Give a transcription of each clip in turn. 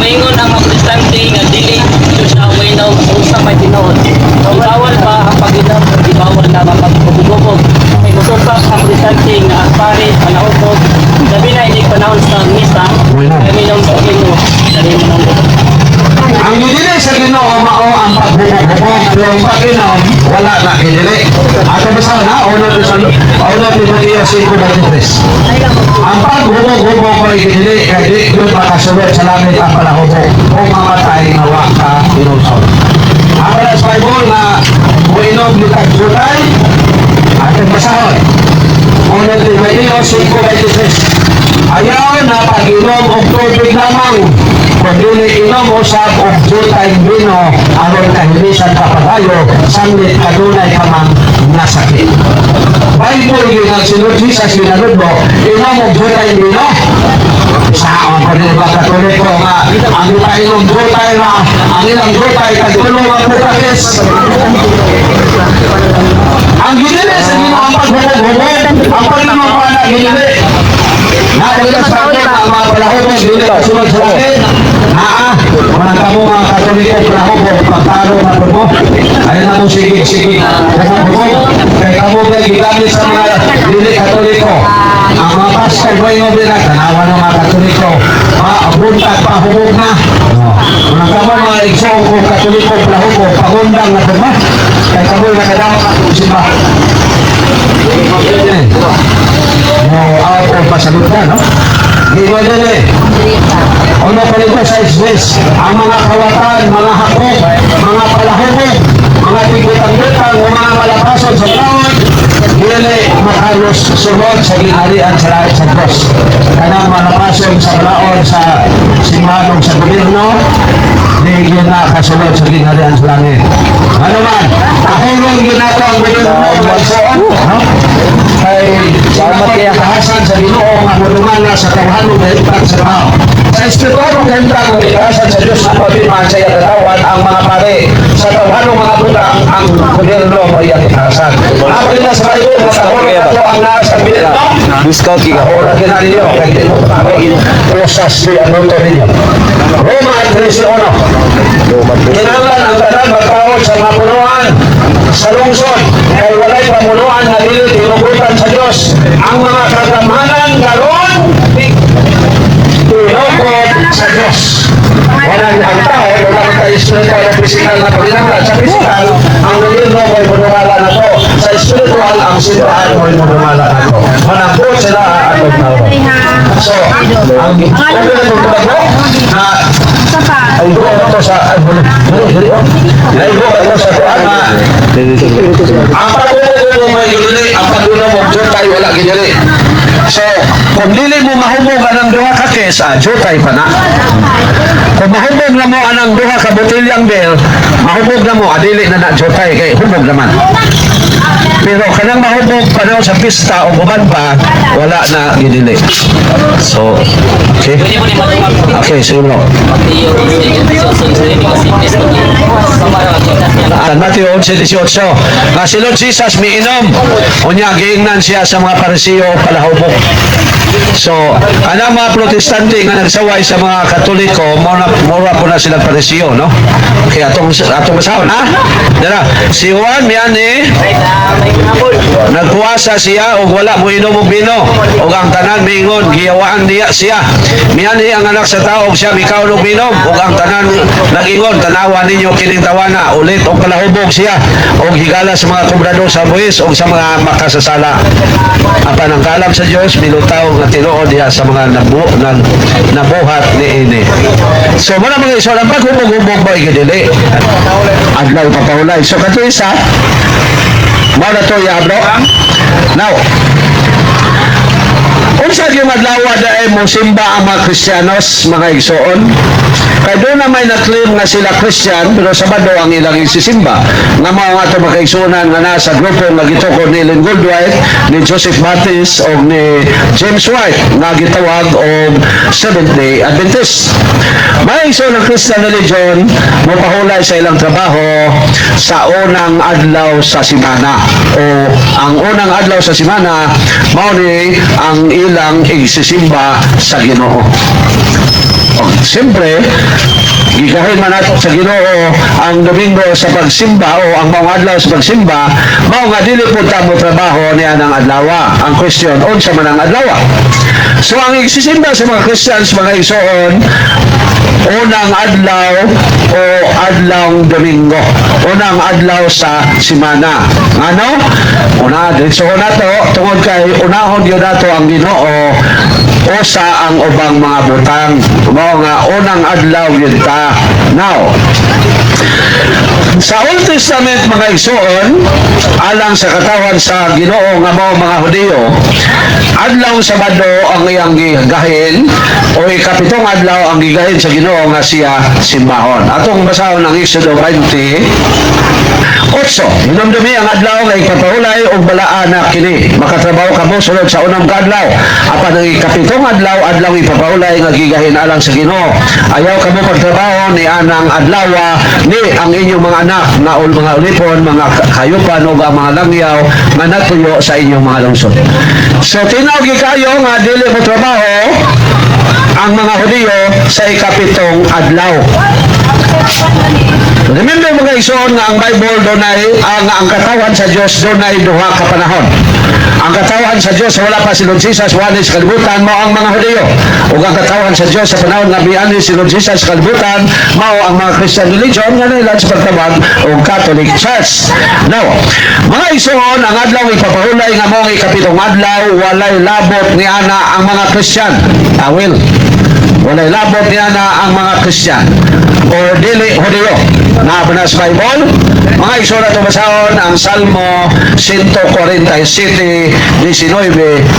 maingon ang mga protestante nga dili ito siya uminom sa may tinuod. Bawal pa ang pag-inom, di bawal na mapagpugubog. May musupak ang protestante nga ang pare, panahutog, sabi na hindi panahon sa misa, ay minom sa Ginoo, dali mo nang Ang gidili sa Ginoo mao ang pagbubog-bubog, pero ang pag-inom wala na gidili. Ato basa na una ni Maria 5:23. Ang pagbubog-bubog ay gidili kay di gyud makasulod sa langit ang palahubog kung mamatay na wa ka inulsod. Ang sa Bible na uinom ni Tagsutay ating basahon. Una ni Maria 5:23. Ayaw na pag-inom og tubig lamang kung dili inom usab og jutay bino aron kahilisan ka padayo samlit adunay ka man nasakit. Bible yun ang sinod Jesus ginagod mo, inom og jutay bino. Saan pa rin ba Katoliko nga ang inom jutay na ang ilang jutay kagulong ang butakis. Ang ginili sa Ginoo ang paghubog-hubog, ang pag-inom pa na ginili. Nakalilas pa ito na mga palahubog, hindi kasunod sa akin. Mga kamo mga Katoliko, palahubog, pagtalo na ito mo. Ayun na itong sigig-sigig. Kaya kamo kayo gigamit sa mga hindi Katoliko. Ang mga pastor ko yung nila, tanawa ng mga Katoliko. Buntag pa, hubog na. Mga kamo mga igsong ko Katoliko, palahubog, pagundang na ito mo. Kaya kamo yung nakadama ng simba. Out of pasagot na, no? Dito din eh. Ano pa rin sa isbes? Ang mga kawatan, mga hakot, mga palahubog, mga tigutang-gutang, mga malapason sa taon, dili makalos sunod sa ginharian sa langit sa Diyos. Kanang malapason sa balaon sa simanong sa gobyerno, di yun na kasunod sa ginharian sa langit. Ano man, kahulong ginagawa ang gobyerno no? Kay salamat kaya kahasan sa Ginoo nga mulungan sa tawhanon na itatag sa tao. Sa espiritual ng ganda ng kahasan sa Diyos na pagpimaan sa iya katawan ang mga pare sa tawhanon mga buta ang gobyerno ay iya kahasan. Apil na sa Bible mga kahulong ito ang nasa gobyerno. Discount ka. Kahulong na ninyo kay Tino. Prosas di ano to ninyo. Roma 13:1. Kinanglan ang tanan magkawag sa mga punuan sa lungsod kay walay pamunuan na dili tinugutan sa Diyos ang mga kagamanan karon tinukod sa Diyos. Wala ang tao, wala ka espiritual na physical na paglinanglan. Sa physical, ang gobyerno mo'y manumala na to. Sa espiritual, ang simbahan mo'y manumala na to. Manangkot sila ang tao. So, ang gobyerno mo na ay go ito sa ay go ito sa ang pagkulo mo may gilili ang pagkulo mo jutay wala gilili. So kung dili mo mahubog anang duha ka kes jutay pa na. Kung mahubog na mo anang duha ka botilyang bel mahubog na mo adili na jutay kay hubog naman. Pero kanang mahubog pa sa pista o guman pa wala na gilili. So okay. Okay, so Matthew 11:18 nga si Lord Jesus miinom unya giingnan siya sa mga Pariseo palahubog. So kanang mga protestante nga nagsaway sa mga Katoliko mura po na sila Pariseo, no? Kaya atong masahon dara si Juan miani nagpuasa siya o wala mo inom og bino o ang tanan miingon giyawaan diya siya miani ang anak sa tao og siya mikaw og binom ug ang tanan nagingon tanawa ninyo kining tawana ulit og palahubog siya og higala sa mga kumbrado sa buhis og sa mga makasasala apan ang kalam sa Dios milutaw nga tinuod diha sa mga nabuhat niini. So muna mga iso ang paghubog-hubog ba igidili adlaw papahulay so kato isa mao na to ya bro now unsa gyud adlaw daay mo simba ang mga Kristiyanos mga igsoon kay doon na may na-claim na sila Christian pero Sabado ang ilang isisimba nga mga ito makaigsunan nga nasa grupo nga gitukod ni Ellen Goldwhite ni Joseph Baptist o ni James White nga gitawag og Seventh-day Adventist. May igsoon ng Christian religion mapahulay sa ilang trabaho sa unang adlaw sa simana o ang unang adlaw sa simana mao ni ang ilang igsisimba sa Ginoo. Siyempre, gigahin man nato sa Ginoo ang Domingo sa pagsimba o ang mga adlaw sa pagsimba, mao nga dili pud ta mo trabaho niya ng adlaw. Ang question, unsa man ang adlaw? So ang igsisimba sa mga Christians, mga igsoon, unang adlaw o adlawng Domingo, unang adlaw sa simana. Ano? Una, so nato tungod kay unahon gyud nato ang Ginoo o sa ang ubang mga butang. Mao nga unang adlaw yun ta. Now, sa Old Testament mga igsoon, alang sa katawan sa Ginoo nga mao mga Hudiyo, adlaw Sabado ang iyang gigahin o ikapitong adlaw ang gigahin sa Ginoo nga siya simbahon. Atong basahon ang Exodo 20:8. Hinumdumi ang adlaw nga ipapahulay og balaan na kini. Makatrabaho kamo sulod sa unang adlaw. Apan ang ikapitong adlaw ipapahulay nga gigahin alang sa Ginoo. Ayaw kamo pagtrabaho ni anang adlaw ni ang inyong mga anak nga mga ulipon, mga kayupan o mga langyaw nga natuyo sa inyong mga lungsod. So tinawag kayo nga dili mo trabaho ang mga Hudiyo sa ikapitong adlaw. Remember mga igsoon nga ang Bible dunay ang katawan sa Dios dunay duha ka panahon. Ang katawan sa Dios wala pa si Lord Jesus wala sa kalibutan mao ang mga Hudiyo. Ug ang katawan sa Dios sa panahon nga biani si Lord Jesus sa kalibutan mao ang mga Christian religion nga nila sa pagtawag og Catholic Church. Now, mga igsoon ang adlaw ipapahulay nga mao ang ikapitong adlaw walay labot ni ana ang mga Christian. Awil. Walay labot niya na ang mga Christian o dili Hudiyo na sa Bible. Mga isura ito basahon ang Salmo 147:19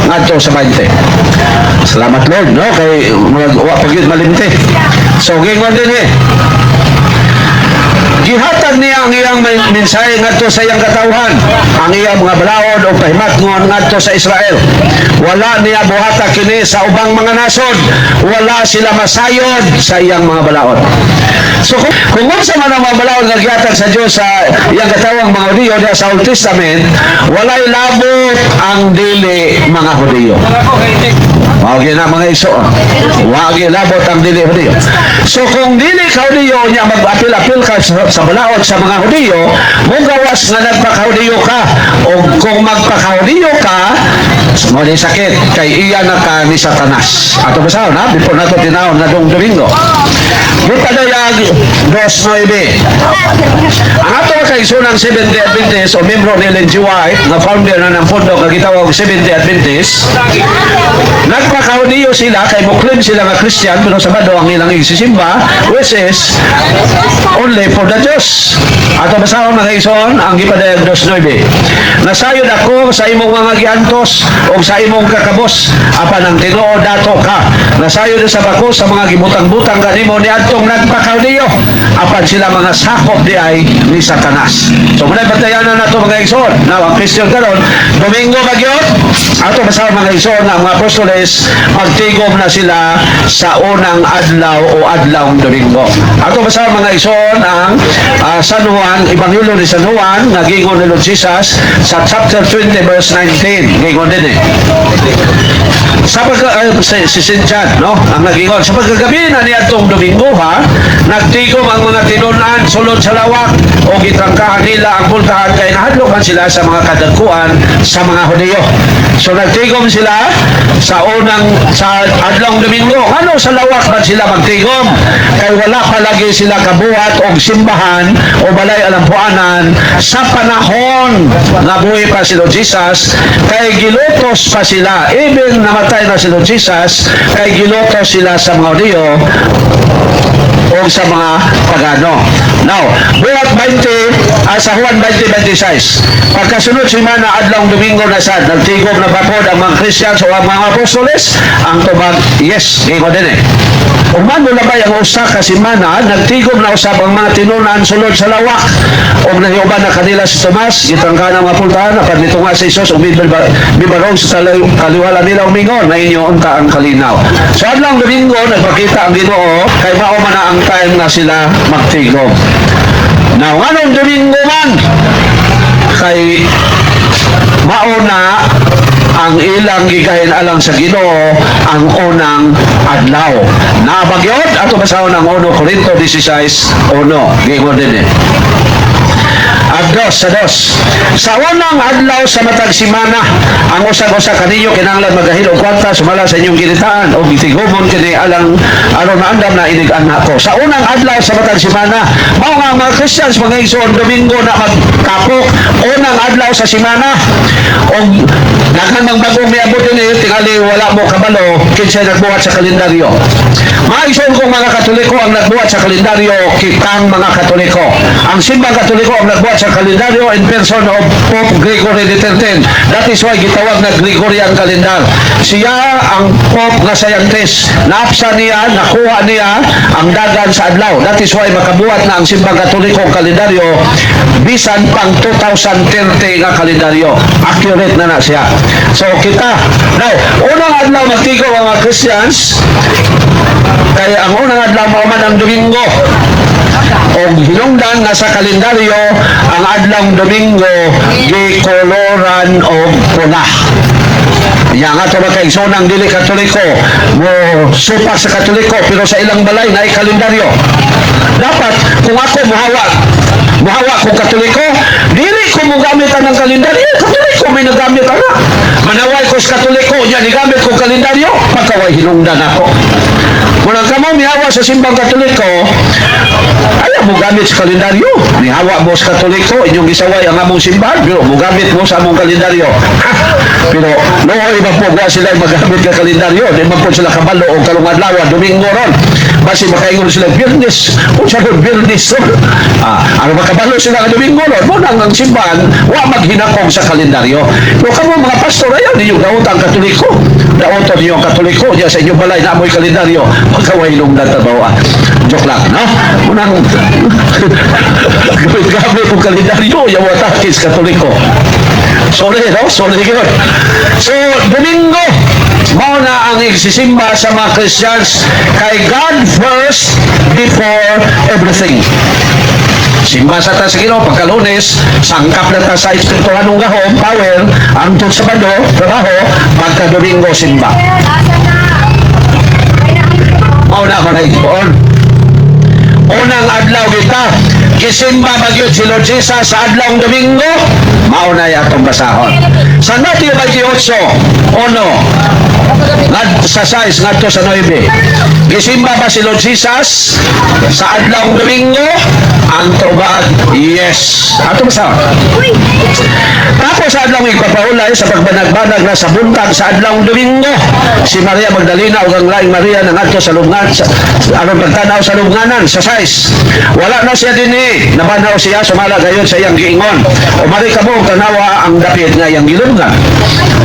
ngadto sa 20. Salamat Lord, no? Kay mga pagid malimti. So gingon din gihatag niya ang iyang mensahe ngadto sa iyang katawhan, ang iyang mga balaod o pahimatngon ngadto sa Israel. Wala niya buhata kini sa ubang mga nasod, wala sila masayod sa iyang mga balaod. So kung unsa man ang mga balaod nga gihatag sa Dios sa iyang katawhang mga Hudiyo diha sa Old Testament, walay labot ang dili mga Hudiyo. Wagi na mga iso. Wagi labot ang dili Hudiyo. So kung dili ka Hudiyo niya mag-apil-apil ka sa balaod sa mga Hudiyo, mong gawas nga nagpaka-Hudiyo ka. O kung magpaka-Hudiyo ka, mo ni sakit kay iya na ka ni Satanas. Ato basahon na before nato tinawon na dong Domingo. Bupadayag 2:9. Ang ato kay sunang Seventh-day Adventist o membro ni Ellen G. White, nga founder na ng pondo nga gitawag Seventh-day Adventist, nagpaka-Hudiyo sila kay muklim sila nga Christian pero Sabado ang ilang igsisimba, which is only for the Diyos. Ato basahon mga ison ang gipadayag 2:9. Nasayod ako sa imong mga giantos o sa imong kakabos apan ang Ginoo dato ka. Nasayod sa bako sa mga gibutang-butang kanimo ni adtong nagpaka-Hudiyo apan sila mga sakop di ay ni Satanas. So muna batayanan nato mga ison. Now ang Christian karon Domingo magyod ato basahon mga ison ang mga apostoles magtigom na sila sa unang adlaw o adlawng Domingo. Ato basahon mga ison ang San Juan, Ebanghelyo ni San Juan nga gingon ni Lord Jesus sa chapter 20 verse 19. Gingon din sa si St. John, no? Ang nagingon sa pagkagabi na niadtong Domingo nagtigom ang mga tinunan sulod sa lawak o gitrangkahan nila ang pultahan kay nahadlok man sila sa mga kadagkuan sa mga Hudiyo. So nagtigom sila sa adlawng Domingo. Ano sa lawak man sila magtigom? Kay wala palagi sila kabuhat og simbahan o balay alampuanan sa panahon nga buhi pa si Lord Jesus, kay gilutos pa sila. Even namatay na si Lord Jesus, kay gilutos sila sa mga Hudiyo o sa mga pagano. Now, buhat 20, sa Juan 20:26, pagkasunod simana adlawng Domingo na sad, nagtigom na bapod ang mga Christians o ang mga apostoles, ang tubag, yes, gingon din Umano labay ang usa ka simana, nagtigom na usab ang mga tinunan sulod sa lawak. O nahiuban na kanila si Tomas, gitrangkahan ang mga pultahan, apan dito nga si Jesus, bibarong sa kaliwala nila umingon, na inyo unta ang kalinaw. So adlawng Domingo, nagpakita ang Ginoo, kay mao man ang time na sila magtigom. Now, anong Domingo man? Kay mauna ang ilang gigahin alang sa Ginoo ang unang adlaw. Nabagyod ato basahon ang 1 Corinto 16:1. Gingon din eh. Agdos sa dos. Sa unang adlaw sa matag simana, ang usag-usa kaninyo kinahanglan magahil og kwarta sumala sa inyong gilitaan o gitigumon kini alang aron maandam na inig nako. Sa unang adlaw sa matag simana, mao nga mga Christians mga igsoon Domingo na magkapok unang adlaw sa simana. Og daghan mang bagong miabot ini tingali wala mo kabalo kinsay nagbuhat sa kalendaryo. Mga igsoon kong mga Katoliko ang nagbuhat sa kalendaryo kitang mga Katoliko. Ang simbang Katoliko ang nagbuhat sa kalendaryo in person of Pope Gregory XIII. That is why gitawag na Gregorian calendar. Siya ang Pope nga scientist. Naapsa niya, nakuha niya ang dagan sa adlaw. That is why makabuhat na ang simbang Katoliko kalendaryo bisan pang 2030 nga kalendaryo. Accurate na siya. So kita, now, unang adlaw magtigo ang mga Christians, kaya ang unang adlaw mo man ang Domingo. O hinungdan nga sa kalendaryo ang adlaw Domingo gikoloran og pula. Yang ato magkaigsoon dili Katoliko mo supak sa Katoliko pero sa ilang balay na kalendaryo. Dapat kung ako muhawa kung Katoliko, dili ko mo gamit ang kalendaryo. Katoliko may nagamit ana. Manaway ko sa Katoliko, niya nigamit ko kalendaryo, pagkaway hinungdan ako. Kung kamo mihawa sa simbang Katoliko, ayaw mo gamit sa kalendaryo. Mihawa mo sa Katoliko, inyong gisaway ang among simbahan, pero mo gamit mo sa among kalendaryo. Pero nooy magpugwa sila magamit ka kalendaryo, di man po sila kabalo o kalungadlawa, Domingo ron. Basi makaingon sila Biyernes, kung siya ron Biyernes ron. Ano makabalo sila ka Domingo ron, mo nang ang simbahan, wa maghinakong sa kalendaryo. Pero kamo mga pastor, ayaw ninyong daotang Katoliko. Daotan niyo ang Katoliko, diya sa inyong balay na amoy kalendaryo. Magkawailong na tabawa. Joke lang, no? Unang gamit kong kalendaryo, yung watakis Katoliko. Sorry, no? Sorry, gano'n. So, Domingo, mao na ang igsisimba sa mga Christians kay God first before everything. Simba sa ta sa Ginoo pagka Lunes, sangkap na ta sa espirituhanong gahom, power, ang Sabado, trabaho, pagka Domingo simba. Mao na man igsoon. Unang adlaw kita, gisimba magyud si Lord Jesus sa adlaw Domingo, mao na yatong basahon. Sa Mateo 28:1 sa 6 ngadto sa 9. Gisimba ba si Lord Jesus sa adlaw Domingo? Ang tubag, yes. Ato basahon. Tapos sa adlaw ipapahulay sa pagbanag-banag na sa buntag sa adlaw Domingo, si Maria Magdalena ug ang laing Maria nangadto sa lubngan aron pagtanaw sa lubnganan sa 6. Wala na siya dinhi, nabanaw siya sumala gayon sa iyang giingon. O mari kamo tanawa ang dapit nga iyang gilubngan.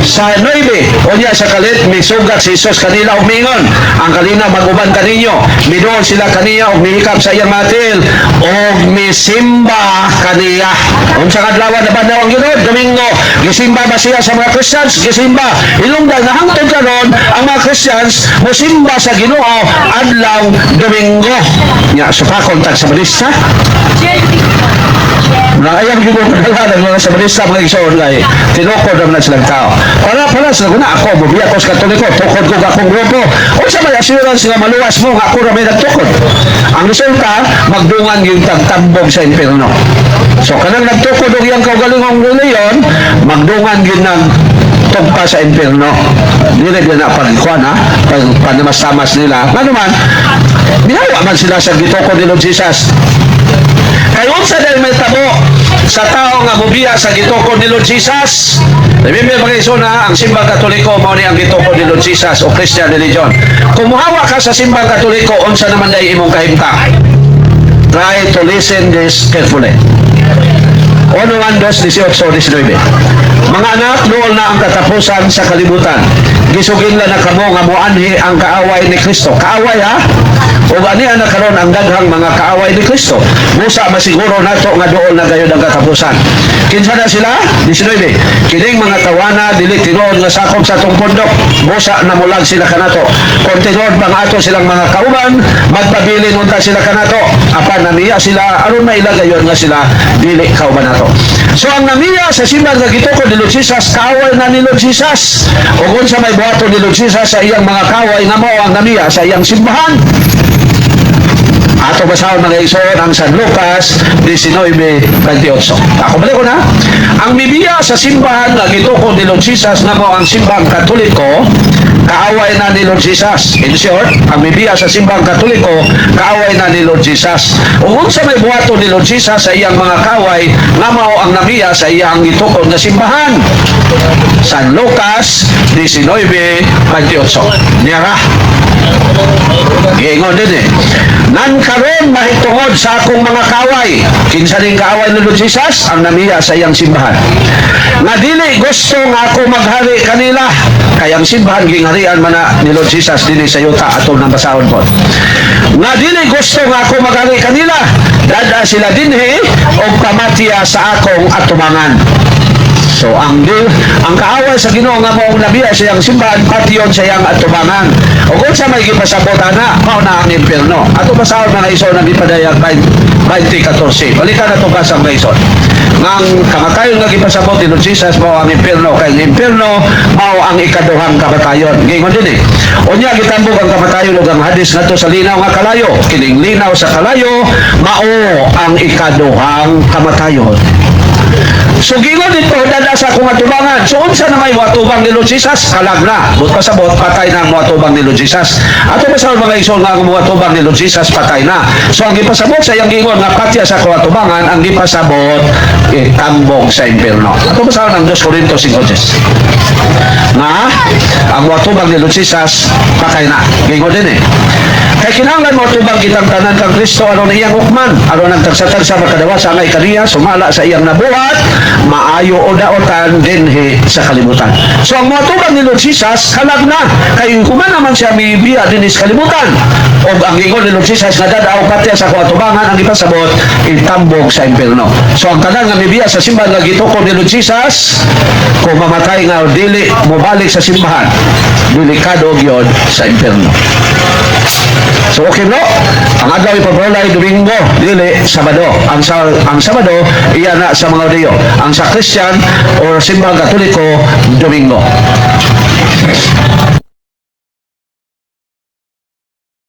Sa 9, unya sa kalit misugat si Jesus kanila og mingon, ang kalina maguban kaninyo, miduol sila kaniya og mihikap sa iyang matil og misimba kaniya. Unsa kadlaw na banaw ang Ginoo? Domingo. Gisimba ba siya sa mga Christians? Gisimba. Ilungdan nga hangtod karon ang mga Christians mosimba sa Ginoo adlaw Domingo. Nya supakon tag sa balista. Ayang Ginoo kadala ng mga sa balista mga igsoon lay. Tinukod naman silang tao. Para sila na ako bubiya ko sa Katoliko, tukod ko akong grupo. Unsa may assurance nga maluwas mo nga ako ra may nagtukod. Ang resulta magdungan yung tagtambog sa impierno. So kanang nagtukod og iyang kaugalingong reliyon, magdungan gyud nang tugpa sa impierno. Dili na pagkuan ha, pagpanamas-tamas nila. Ano man, binawa man sila sa gitukod ni Lord Jesus. Kaya unsa dahil may tabo sa tao nga mubiya sa gitukod ni Lord Jesus. Remember mga isuna, ang simbang Katoliko mao ni ang gitukod ni Lord Jesus o Christian religion. Kung muhawa ka sa simbang Katoliko, unsa naman dahil imong kahimtang? Try to listen this carefully. 1:18-19. Mga anak, noon na ang katapusan sa kalibutan. Gisugin lang na kamo nga moanhi ang kaaway ni Kristo. Kaaway ha? O aniya na karon ang daghang mga kaaway ni Kristo. Busa masiguro nato nga doon na gayud ang katapusan. Kinsa na sila? 19. Kining mga tawana dili tinuod nga sakop sa tong pundok. Busa na mulag sila kanato. Kung tinuod bang ato silang mga kauban, magpabilin unta sila kanato. Apan naniya sila aron mailagayon nga sila dili kauban nato. nato. So ang namiya sa simbahan nga gituko ni Lord Jesus, kaaway na ni Lord Jesus. O kung sa may buhato ni Lord Jesus sa iyang mga kaaway nga mao ang namiya sa iyang simbahan. Ato basahon mga igsoon ang San Lucas 19:28. Ako balik ko na. Ang bibiya sa simbahan nga gituko ni Lord Jesus nga mao ang simbahang Katoliko, kaaway na ni Lord Jesus. In short, ang bibiya sa simbahang Katoliko, kaaway na ni Lord Jesus. Ug sa may buhaton ni Lord Jesus sa iyang mga kaaway, nga mao ang namiya sa iyang gitukod nga simbahan. San Lucas 19:28. Niyara. Giingon din eh. Nan karon mahitungod sa akong mga kaaway. Kinsa ning kaaway ni Lord Jesus? Ang namiya sa iyang simbahan. Nga dili gusto nga ako maghari kanila. Kaya ang simbahan gingharian man na ni Lord Jesus dinhi sa yuta atong nang basahon po. Nga dili gusto nga ako maghari kanila. Dada sila dinhi o kamatiya sa akong atumangan. So ang kaaway sa Ginoo nga mao nabiya sa iyang simbahan patyon sa iyang atubangan. O kung sa may gipasabot ana, mao na ang impierno. Ato basahon mga iso na gipadayag 20:14. Balikan nato kasang ison. Ngang kamatayon nga gipasabot ni Lord Jesus mao ang impierno, kay ang impierno mao ang ikaduhang kamatayon. Gingon din eh. Unya gitambog ang kamatayon ug ang hadis ngadto sa linaw nga kalayo. Kining linaw sa kalayo mao ang ikaduhang kamatayon. So gingon dito dada sa akong atubangan. So unsa na may watubang ni Lord Jesus? Kalag na. But pasabot patay na ang watubang ni Lord Jesus. Ato ba sa mga isol nga ang watubang ni Lord Jesus patay na. So ang gipasabot sa iyang gingon nga patya sa akong atubangan, ang gipasabot tambong sa impierno. Ato ba sa ang 2 Corintios 5:10. Nga ang watubang ni Lord Jesus patay na. Gingon din eh. Kaya kinahanglan mo tubang kitang tanan kang Kristo aron iyang ukman, aron nagtagsatag sa makadawasa nga ikaniya sumala sa iyang nabuhat, maayo o daotan dinhi sa kalibutan. So ang mga tubang ni Lord Jesus kalag na kay kuman naman siya mibiya dinhi sa kalibutan. O ang ingon ni Lord Jesus nga dadaw patya sa kuatubangan ang ipasabot itambog sa impierno. So ang tanan nga mibiya sa simbahan nga gituko ni Lord Jesus kung mamatay nga dili mobalik sa simbahan, delikado gyud sa impierno. So okay no? Ang adlaw ipabrolay Domingo, dili Sabado. Ang Sabado iya na sa mga Udyo. Ang sa Christian o simbang Katoliko Domingo.